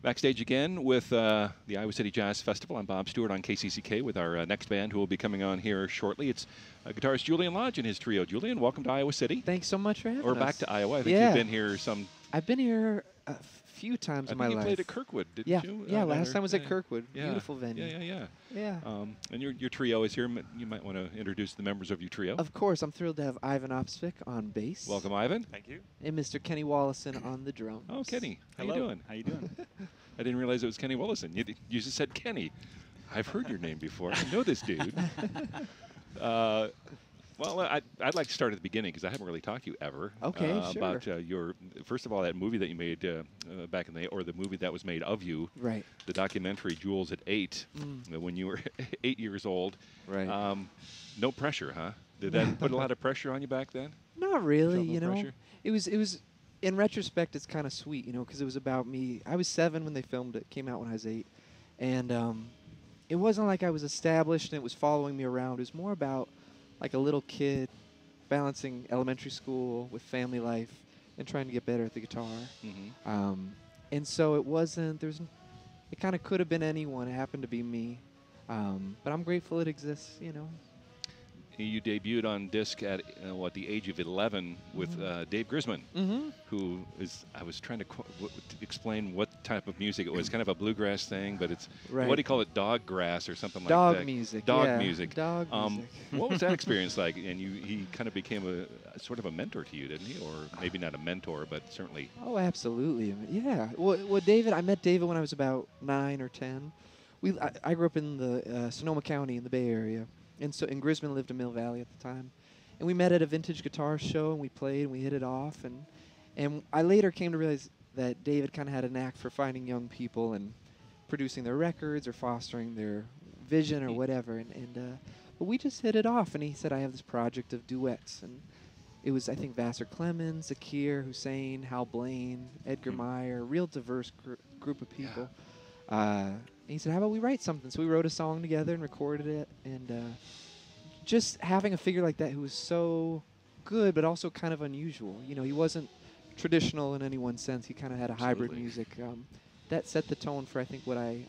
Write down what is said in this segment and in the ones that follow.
Backstage again with the Iowa City Jazz Festival. I'm Bob Stewart on KCCK with our next band who will be coming on here shortly. It's guitarist Julian Lage and his trio. Julian, welcome to Iowa City. Thanks so much for having us. Or back to Iowa. I think you've been here some... I've been here a few times in my life. You played at Kirkwood, didn't you? Yeah, last time was at Kirkwood. Yeah. Beautiful venue. Yeah. And your trio is here. You might want to introduce the members of your trio. Of course. I'm thrilled to have Ivan Opsvik on bass. Welcome, Ivan. Thank you. And Mr. Kenny Wallison on the drums. Oh, Kenny. How Hello. you doing? How you doing? I didn't realize it was Kenny Willison. You just said Kenny. I've heard your name before. I know this dude. Well, I'd like to start at the beginning because I haven't really talked to you ever. Okay, sure. About your, first of all, that movie that you made back in or the movie that was made of you. Right. The documentary Jules at 8, when you were 8 years old. Right. No pressure, huh? Did that put a lot of pressure on you back then? Not really, Felt no you know. pressure? It was, in retrospect, it's kind of sweet, you know, because it was about me. I was 7 when they filmed it. Came out when I was 8. And it wasn't like I was established and it was following me around. It was more about like a little kid balancing elementary school with family life and trying to get better at the guitar. Mm-hmm. And so it wasn't, it kind of could have been anyone. It happened to be me. But I'm grateful it exists, you know. You debuted on disc at the age of 11 with Dave Grisman, who is, I was trying to explain what type of music it was. Kind of a bluegrass thing, but it's, what do you call it, dog grass or something like that? Dog music. Dog music. Dog music. What was that experience like? And he kind of became a sort of a mentor to you, didn't he? Or maybe not a mentor, but certainly. Oh, absolutely. Yeah. Well, David, I met David when I was about 9 or 10. I grew up in the Sonoma County in the Bay Area. And Grisman lived in Mill Valley at the time. And we met at a vintage guitar show, and we played, and we hit it off. And I later came to realize that David kind of had a knack for finding young people and producing their records or fostering their vision or whatever. But we just hit it off, and he said, I have this project of duets. And it was, I think, Vassar Clemens, Zakir, Hussein, Hal Blaine, Edgar Meyer, a real diverse group of people. And he said, how about we write something? So we wrote a song together and recorded it. And just having a figure like that who was so good but also kind of unusual. You know, he wasn't traditional in any one sense. He kind of had a hybrid music. That set the tone for, I think, what I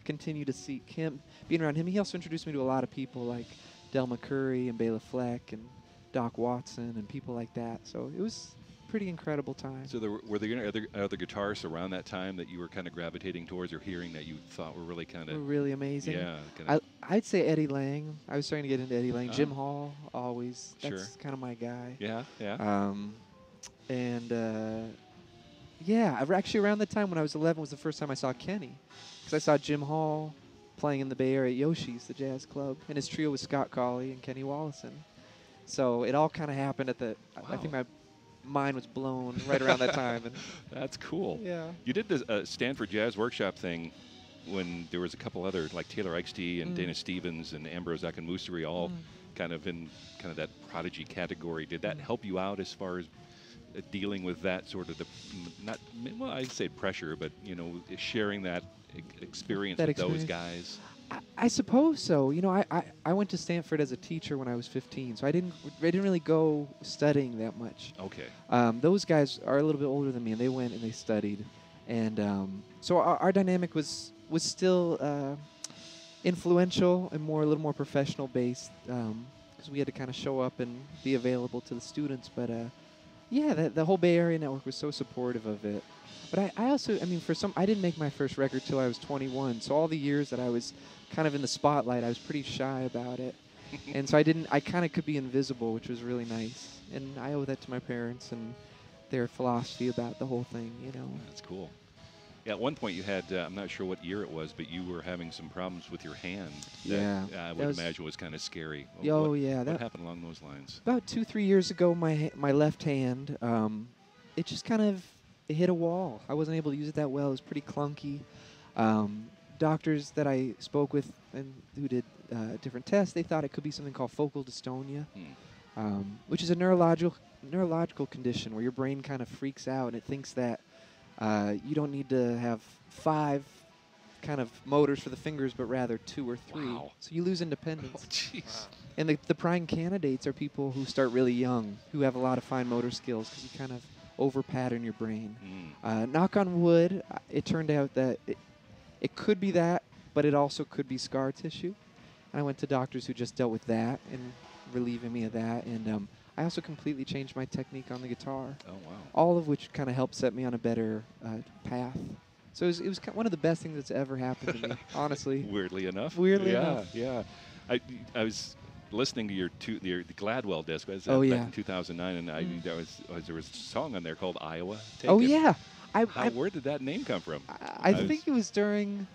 continue to seek. Him, being around him, he also introduced me to a lot of people like Del McCurry and Bela Fleck and Doc Watson and people like that. So it was pretty incredible time. So were there other guitarists around that time that you were kind of gravitating towards or hearing that you thought were really kind of... really amazing? Yeah. I'd say Eddie Lang. I was starting to get into Eddie Lang. Jim Hall, always. That's kind of my guy. Yeah. Actually around the time when I was 11 was the first time I saw Kenny. Because I saw Jim Hall playing in the Bay Area at Yoshi's, the jazz club. And his trio was Scott Colley and Kenny Wallison. So it all kind of happened at the... Wow. I think my mind was blown right around that time. And that's cool. Yeah. You did this Stanford Jazz Workshop thing when there was a couple other, like Taylor Eichste and Dana Stevens and Ambrose Akinmusiri, all kind of in kind of that prodigy category. Did that help you out as far as dealing with that sort of I'd say pressure, but, you know, sharing that experience with those guys? I suppose so. You know, I went to Stanford as a teacher when I was 15, so I didn't really go studying that much. Okay. Those guys are a little bit older than me, and they went and they studied, and so our dynamic was still influential and a little more professional based, because we had to kind of show up and be available to the students. But the whole Bay Area network was so supportive of it. But I also, I mean, I didn't make my first record till I was 21. So all the years that I was kind of in the spotlight, I was pretty shy about it. And so I kind of could be invisible, which was really nice. And I owe that to my parents and their philosophy about the whole thing, you know. That's cool. Yeah, at one point you had, I'm not sure what year it was, but you were having some problems with your hand. That, I would imagine was kind of scary. What happened along those lines? About 2-3 years ago, my left hand, it just kind of hit a wall. I wasn't able to use it that well. It was pretty clunky. Doctors that I spoke with and who did different tests, they thought it could be something called focal dystonia, which is a neurological condition where your brain kind of freaks out and it thinks that you don't need to have 5 kind of motors for the fingers, but rather 2 or 3. Wow. So you lose independence. Oh, jeez. Wow. And the prime candidates are people who start really young, who have a lot of fine motor skills, because you kind of over-pattern your brain. Mm. Knock on wood, it turned out that it could be that, but it also could be scar tissue. And I went to doctors who just dealt with that and relieving me of that. And I also completely changed my technique on the guitar. Oh, wow. All of which kind of helped set me on a better path. So it was one of the best things that's ever happened to me, honestly. Weirdly enough. Weirdly enough. Yeah. I was listening to your Gladwell disc. Was Oh, back yeah. in 2009, and there was a song on there called Iowa. Take Oh, It. yeah. Where did that name come from? I think it was during.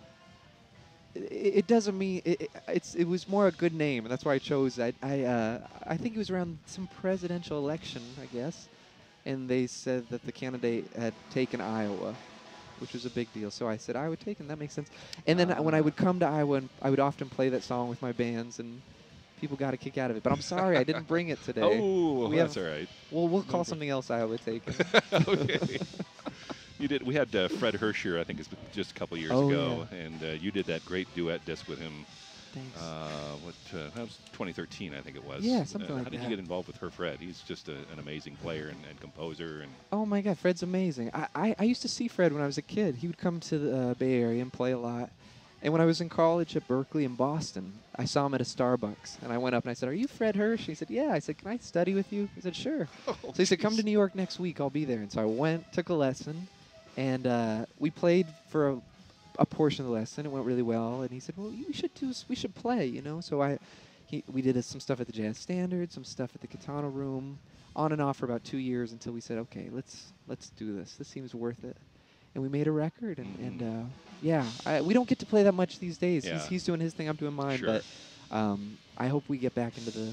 It doesn't mean it was more a good name, and that's why I chose it. I think it was around some presidential election, I guess, and they said that the candidate had taken Iowa, which was a big deal. So I said, Iowa taken, that makes sense. And then when I would come to Iowa, I would often play that song with my bands, and people got a kick out of it. But I'm sorry, I didn't bring it today. Oh, that's all right. We'll call something else Iowa taken. Okay. You did. We had Fred Hersher, I think, it's just a couple years ago, yeah. and you did that great duet disc with him. Thanks. That was 2013, I think it was. Yeah, something like How did that. you get involved with Fred? He's just an amazing player and composer. And Oh my God, Fred's amazing. I used to see Fred when I was a kid. He would come to the Bay Area and play a lot. And when I was in college at Berkeley in Boston, I saw him at a Starbucks. And I went up and I said, "Are you Fred Hirsch?" He said, "Yeah." I said, "Can I study with you?" He said, "Sure." So he said, "Come to New York next week. I'll be there." And so I went, took a lesson, and we played for a portion of the lesson. It went really well. And he said, "Well, we should play, you know." So we did some stuff at the Jazz Standard, some stuff at the Katana Room, on and off for about 2 years until we said, "Okay, let's do this. This seems worth it." And we made a record, and we don't get to play that much these days. Yeah. He's doing his thing, I'm doing mine, Sure. but I hope we get back into the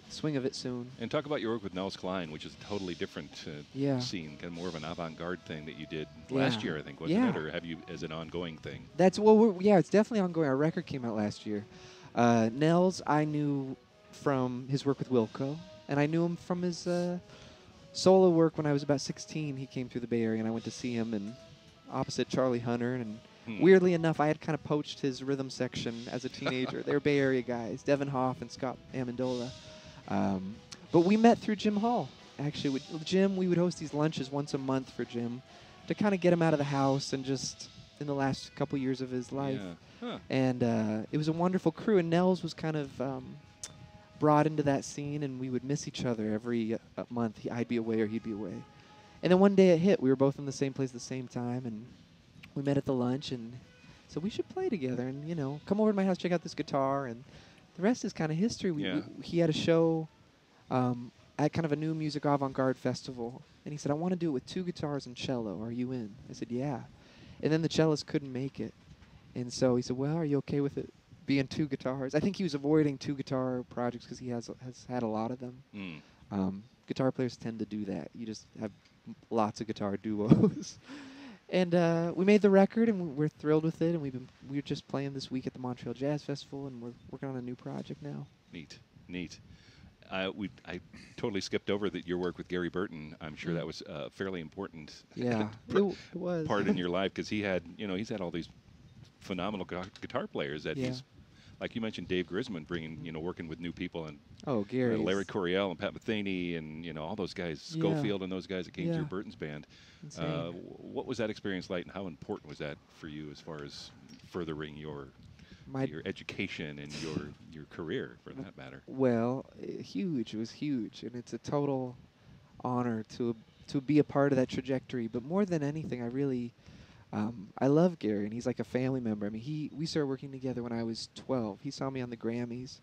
swing of it soon. And talk about your work with Nels Klein, which is a totally different scene, kind of more of an avant-garde thing that you did last year, I think, wasn't it? Or have you as an ongoing thing? That's it's definitely ongoing. Our record came out last year. Nels, I knew from his work with Wilco, and I knew him from his solo work when I was about 16. He came through the Bay Area, and I went to see him and opposite Charlie Hunter, and weirdly enough, I had kind of poached his rhythm section as a teenager. They were Bay Area guys, Devin Hoff and Scott Amendola. But we met through Jim Hall. Actually, with Jim, we would host these lunches once a month for Jim to kind of get him out of the house and just in the last couple years of his life. Yeah. Huh. And it was a wonderful crew, and Nels was kind of brought into that scene, and we would miss each other every month. I'd be away or he'd be away. And then one day it hit. We were both in the same place at the same time, and we met at the lunch, and so we should play together. And, you know, come over to my house, check out this guitar, and the rest is kind of history. He had a show at kind of a new music avant-garde festival, and he said, "I want to do it with 2 guitars and cello. Are you in?" I said, "Yeah." And then the cellist couldn't make it, and so he said, "Well, are you okay with it being 2 guitars?" I think he was avoiding 2 guitar projects because he has had a lot of them. Guitar players tend to do that. You just have lots of guitar duos. And we made the record, and we're thrilled with it. And we're just playing this week at the Montreal Jazz Festival, and we're working on a new project now. Neat. I totally skipped over your work with Gary Burton. I'm sure that was fairly important. Yeah, it was part in your life, because he's had all these phenomenal guitar players that he's, like you mentioned, Dave Grisman working with new people, and Gary, Larry Coryell and Pat Metheny, and all those guys, Schofield and those guys that came through Burton's band. What was that experience like, and how important was that for you as far as furthering your education and your career, for that matter? Well, huge. It was huge, and it's a total honor to be a part of that trajectory. But more than anything, I really I love Gary, and he's like a family member. I mean, we started working together when I was 12. He saw me on the Grammys,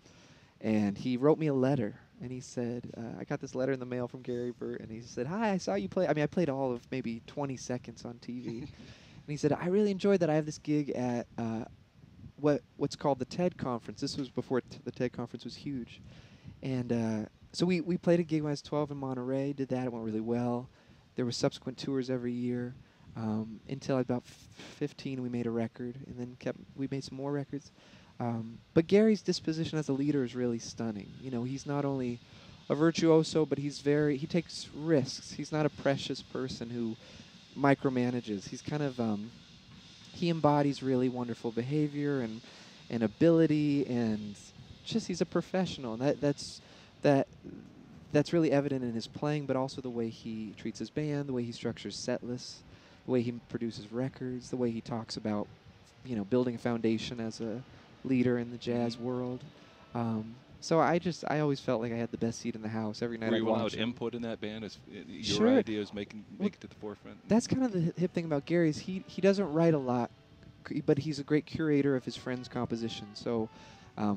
and he wrote me a letter, and he said, I got this letter in the mail from Gary Burton, and he said, "Hi, I saw you play." I mean, I played all of maybe 20 seconds on TV. And he said, "I really enjoyed that. I have this gig at what's called the TED Conference." This was before the TED Conference was huge. And so we played a gig when I was 12 in Monterey, did that. It went really well. There were subsequent tours every year. Until about 15, we made a record, and then we made some more records. But Gary's disposition as a leader is really stunning. You know, he's not only a virtuoso, but he takes risks. He's not a precious person who micromanages. He's kind of he embodies really wonderful behavior and ability, and just he's a professional. And that's really evident in his playing, but also the way he treats his band, the way he structures set lists, the way he produces records, the way he talks about, building a foundation as a leader in the jazz world. So I always felt like I had the best seat in the house every night. Were I'd you watch allowed him. input in that band? As your Sure. ideas make it to the forefront? That's kind of the hip thing about Gary is he doesn't write a lot, but he's a great curator of his friends' compositions. So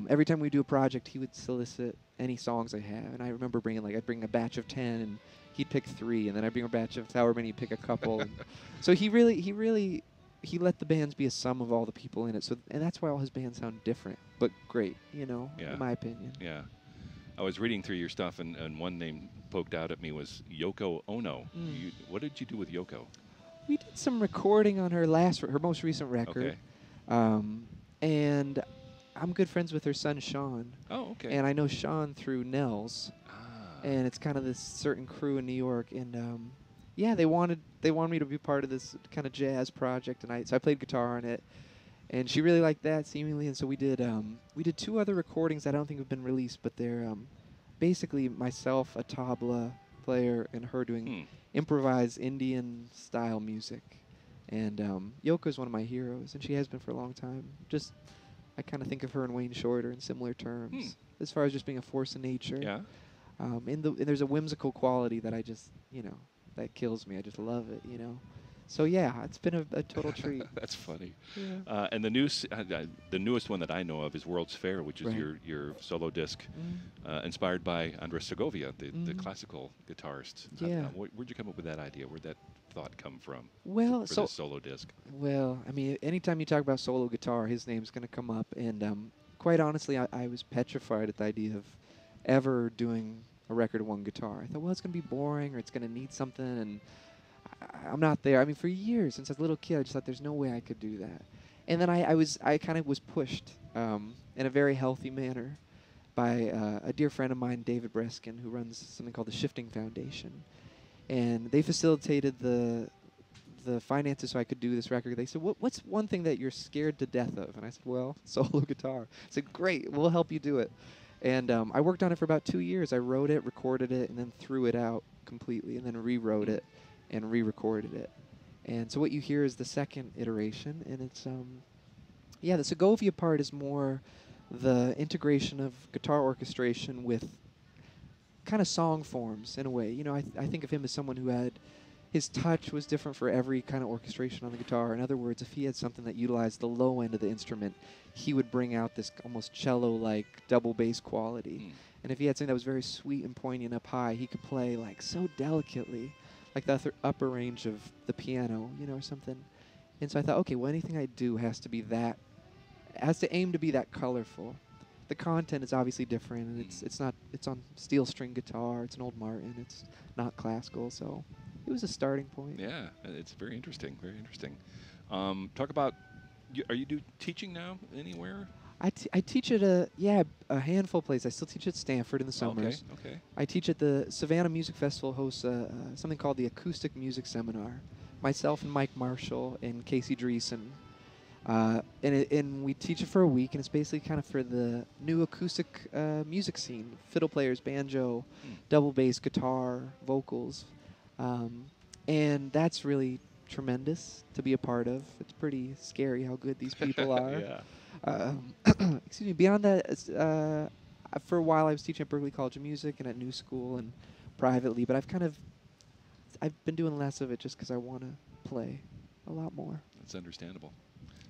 every time we do a project, he would solicit any songs I have. And I remember I'd bring a batch of 10, and he'd pick 3, and then I'd bring a batch of however many, he'd pick a couple. And so he let the bands be a sum of all the people in it. So, and that's why all his bands sound different, but great, in my opinion. Yeah. I was reading through your stuff, and one name poked out at me was Yoko Ono. What did you do with Yoko? We did some recording on her most recent record. Okay. And I'm good friends with her son, Sean. Oh, okay. And I know Sean through Nels. And it's kind of this certain crew in New York. And they wanted me to be part of this kind of jazz project. And so I played guitar on it. And she really liked that, seemingly. And so we did 2 other recordings that I don't think have been released, but they're basically myself, a tabla player, and her doing improvised Indian-style music. And Yoko's one of my heroes, and she has been for a long time. I kind of think of her and Wayne Shorter in similar terms, as far as just being a force of nature. Yeah. And there's a whimsical quality that I just, that kills me. I just love it, So yeah, it's been a total treat. That's funny. Yeah. And the newest one that I know of is World's Fair, which is your solo disc, inspired by Andres Segovia, the classical guitarist. Yeah. Where'd you come up with that idea? Where'd that thought come from? Well, for this solo disc. Well, I mean, anytime you talk about solo guitar, his name's going to come up. And quite honestly, I was petrified at the idea of ever doing a record of one guitar. I thought, well, it's going to be boring, or it's going to need something, and I'm not there. I mean, for years, since I was a little kid, I just thought there's no way I could do that. And then I kind of was pushed in a very healthy manner by a dear friend of mine, David Breskin, who runs something called the Shifting Foundation. And they facilitated the finances so I could do this record. They said, what's one thing that you're scared to death of? And I said, well, solo guitar. I said, great, we'll help you do it. And I worked on it for about 2 years. I wrote it, recorded it, and then threw it out completely, and then rewrote it and re-recorded it. And so what you hear is the second iteration, and it's, the Segovia part is more the integration of guitar orchestration with kind of song forms in a way. I think of him as someone who had, his touch was different for every kind of orchestration on the guitar. In other words, if he had something that utilized the low end of the instrument, he would bring out this almost cello-like double bass quality. And if he had something that was very sweet and poignant up high, he could play like so delicately, like the upper range of the piano, or something. And so I thought, okay, well, anything I do has to aim to be that colorful. The content is obviously different, and it's on steel string guitar. It's an old Martin. It's not classical, so it was a starting point. Yeah, it's very interesting. Very interesting. Talk about, are you teaching now anywhere? I teach at a handful of places. I still teach at Stanford in the summers. Okay. I teach at the Savannah Music Festival, hosts something called the Acoustic Music Seminar. Myself and Mike Marshall and Casey Dreesen. And we teach it for a week, and it's basically kind of for the new acoustic music scene. Fiddle players, banjo, double bass, guitar, vocals. And that's really tremendous to be a part of. It's pretty scary how good these people are. Yeah. Excuse me. Beyond that, for a while I was teaching at Berklee College of Music and at New School and privately, but I've been doing less of it just because I want to play a lot more. That's understandable.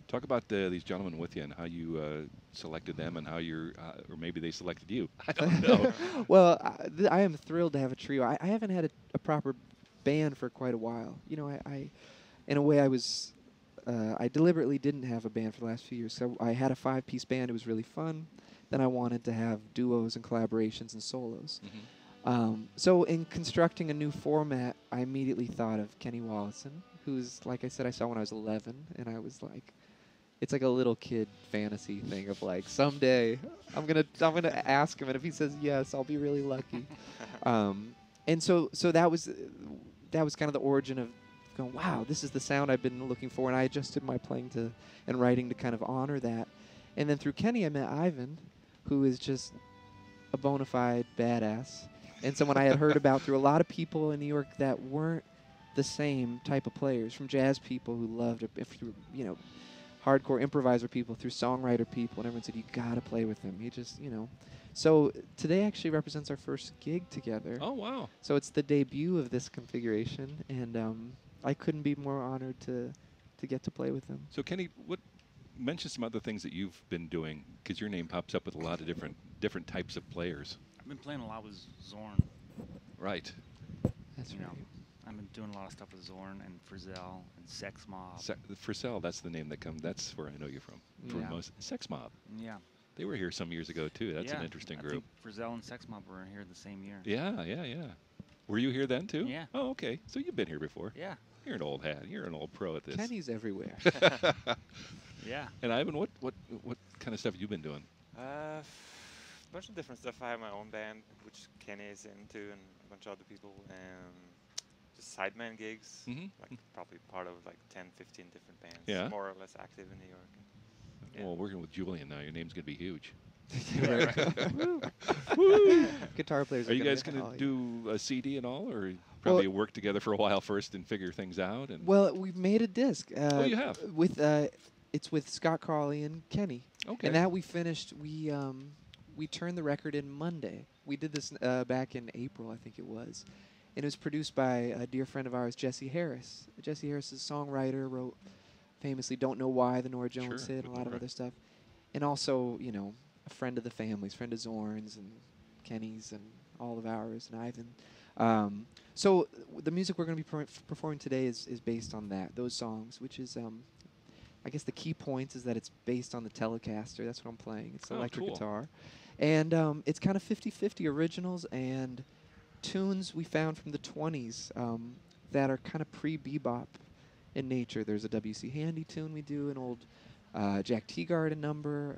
Talk about these gentlemen with you and how you selected them and how or maybe they selected you. I don't know. Well, I am thrilled to have a trio. I haven't had a proper band for quite a while. I in a way, I deliberately didn't have a band for the last few years. So I had a 5-piece band. It was really fun. Then I wanted to have duos and collaborations and solos. So in constructing a new format, I immediately thought of Kenny Wollesen, who's, like I said, I saw when I was 11, and I was like, it's like a little kid fantasy thing of like, someday I'm gonna ask him, and if he says yes, I'll be really lucky. And so that was kind of the origin of going, wow, this is the sound I've been looking for, and I adjusted my playing and writing to kind of honor that. And then through Kenny, I met Ivan, who is just a bona fide badass. and someone I had heard about through a lot of people in New York that weren't the same type of players, from jazz people who loved it, through, you know, hardcore improviser people, through songwriter people, and everyone said, you gotta play with him. He just, you know. So today actually represents our first gig together. Oh, wow. So it's the debut of this configuration, and I couldn't be more honored to get to play with him. So Kenny, mention some other things that you've been doing, because your name pops up with a lot of different types of players. I've been playing a lot with Zorn. Right. That's You right. know, I've been doing a lot of stuff with Zorn and Frizzell and Sex Mob. Frizzell, that's the name that comes. That's where I know you from. For Yeah. most Sex Mob. Yeah. They were here some years ago too. That's Yeah, an interesting I group. think Frizzell and Sex Mob were here the same year. Yeah, yeah, yeah. Were you here then too? Yeah. Oh, okay. So you've been here before. Yeah. You're an old hat. You're an old pro at this. Kenny's everywhere. Yeah. And Ivan, what kind of stuff have you been doing? A bunch of different stuff. I have my own band, which Kenny is into, and a bunch of other people. Just sideman gigs, like probably part of like 10, 15 different bands. Yeah. More or less active in New York. Yeah. Well, working with Julian now, your name's gonna be huge. Guitar players. Are you guys gonna gonna do a CD and all, or probably work together for a while first and figure things out? And Well, we've made a disc. Oh, you have? With it's with Scott Crawley and Kenny. Okay. And that we finished. We turned the record in Monday. We did this back in April, I think it was, and it was produced by a dear friend of ours, Jesse Harris. Jesse Harris is a songwriter, wrote famously "Don't Know Why," the Nora Jones hit, and a lot of other stuff, and also, you know, a friend of the family's, friend of Zorn's and Kenny's and all of ours and Ivan. So the music we're going to be performing today is based on those songs, which is, I guess the key points is that it's based on the Telecaster. That's what I'm playing. It's electric guitar. And it's kind of 50-50 originals and tunes we found from the 20s that are kind of pre-bebop in nature. There's a W.C. Handy tune we do, an old Jack Teagarden number.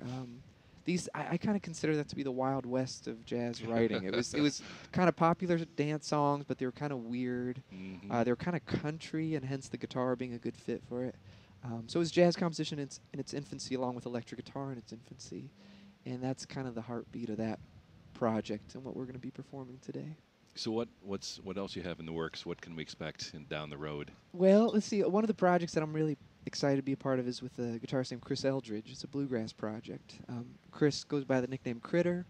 I kind of consider that to be the Wild West of jazz writing. It was kind of popular dance songs, but they were kind of weird. They were kind of country, and hence the guitar being a good fit for it. So it was jazz composition in its infancy, along with electric guitar in its infancy, and that's kind of the heartbeat of that project and what we're going to be performing today. So what else you have in the works? What can we expect down the road? Well, let's see. One of the projects that I'm really excited to be a part of is with a guitarist named Chris Eldridge. It's a bluegrass project. Chris goes by the nickname Critter,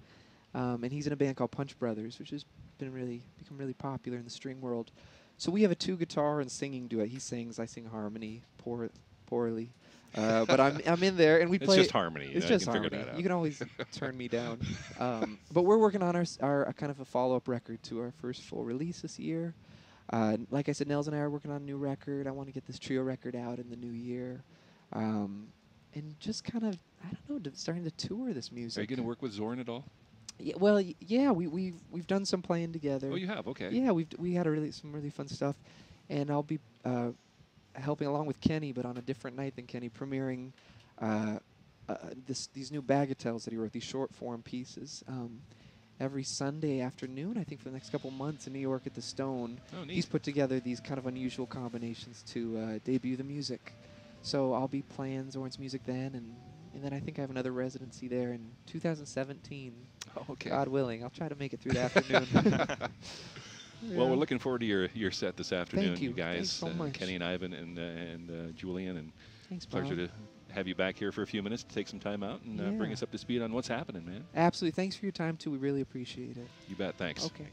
and he's in a band called Punch Brothers, which has become really popular in the string world. So we have a 2-guitar and singing duet. He sings, I sing harmony, poorly, but I'm in there, and we play. It's just harmony. It's I just can harmony. figure that out. You can always turn me down. But we're working on our kind of a follow-up record to our first full release this year. Like I said, Nels and I are working on a new record. I want to get this trio record out in the new year, and just kind of, I don't know, starting to tour this music. Are you going to work with Zorn at all? Yeah, well, yeah, we've done some playing together. Oh, you have? Okay. Yeah, we had some really fun stuff, and I'll be helping along with Kenny, but on a different night than Kenny, premiering these new bagatelles that he wrote, these short form pieces. Every Sunday afternoon, I think, for the next couple months in New York at the Stone. Oh, neat. He's put together these kind of unusual combinations to debut the music. So I'll be playing Zorn's music then, and then I think I have another residency there in 2017. Oh, okay. God willing. I'll try to make it through the afternoon. Well, we're looking forward to your set this afternoon, Thank you. guys. Thanks so much. Kenny and Ivan and Julian, and Thanks, pleasure Bob. to have you back here for a few minutes to take some time out and bring Yeah. us up to speed on what's happening, man. Absolutely. Thanks for your time, too. We really appreciate it. You bet. Thanks. Okay.